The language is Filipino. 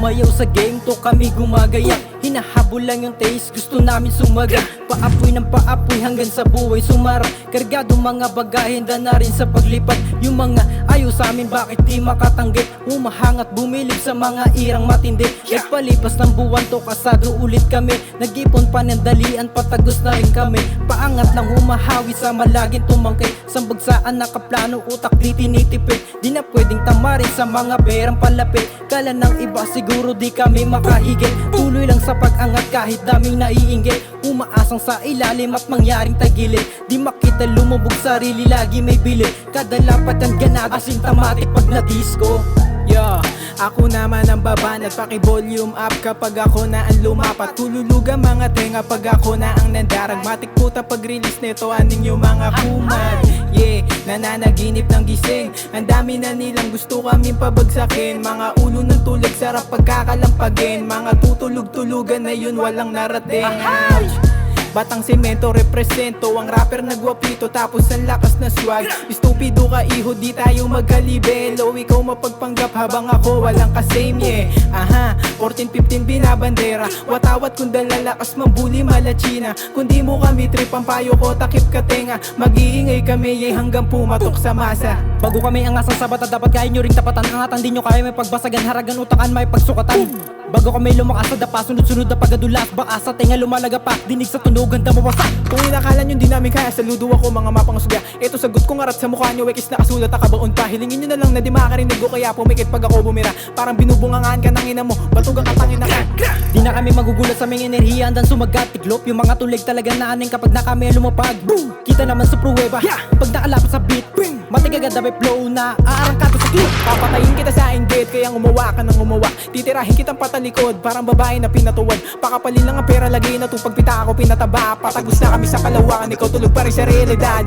sumayaw sa game to, kami gumagaya. Hinahabol lang yung taste, gusto namin sumaga. Paapoy ng paapoy hanggang sa buhay sumara. Kargado mga bagahe, handa na rin sa paglipad. Yung mga ayaw sa amin, bakit di makatanggi? Umahangat bumilib sa mga irang matindi. Nagpalipas ng buwan to, kasado ulit kami. Nag-ipon panandalian, patagos na rin kami. Paangat lang humahawi sa malaging tumangkay. Sambagsaan nakaplano, utak di tinitipid. Di na pwedeng tamarin sa mga perang palapit. Kala ng iba siguro di kami makahigit. Tuloy lang sa pag-angat kahit daming naiinggit. Umaasang sa ilalim at mangyaring tagilid. Di makita lumubog sarili, lagi may bilid. Kada lapat ang ganado, asymptomatic pag na-disco. Yo, ako naman ang babanat, paki-volume up kapag ako na ang lumapat. Tululuga mga tenga pag ako na ang nandarag. Matik puta pag-release nito, aning yung mga kumad. Yeah, nananaginip ng gising. Ang dami na nilang gusto kaming pabagsakin. Mga ulo ng tulag, sarap pagkakalampagin. Mga tutulog-tulugan na yun, walang narating. Batang semento represento, ang rapper nagwapito tapos ang lakas na swag. Stupido ka iho, di tayo magkalibelo. Ikaw mapagpanggap habang ako walang kasame, yeah. Aha, 14-15 binabandera. Watawat kung dalalakas mambuli malachina. Kung di mo kami trip, ang payo ko takip ka tenga. Mag-iingay kami, yeah, hanggang pumatok sa masa. Bago kami angasan sa bata, dapat kaya nyo ring tapatan. Angatan di nyo kaya may pagbasagan, haragan, utakan, may pagsukatan. Bago kami lumakas sa dapa, sunod-sunod na pagadulas. Baka sa tenga lumalaga pa, dinig sa tunugan na mawasak. Kung inakala nyo di namin kaya, saludo ako mga mapangusga. Eto sagot ko ngarat sa mukha nyo, wekis na kasulat akabaon pa. Hilingin nyo na lang na di makakarinig ko, kaya pumikit pag ako bumira. Parang binubungangaan ka ng ina mo, batugang katangin na ka. Di na kami magugulat sa aming enerhiya, andan sumagat tiglop. Yung mga tulig talaga naaning kapag na kami lumapag. Boom! Kita naman sa pruweba, pag nakalapit sa beat. Matigagad na may flow na aarangkado sa clip. Papatayin kita sa inggit, kaya umuwa ka ng umuwa. Titirahin kitang patalikod, parang babae na pinatuwad. Pakapalin lang ang pera, lagay na to, pagpita ako pinataba. Patagos na kami sa kalawakan, ikaw tulog pa rin sa realidad.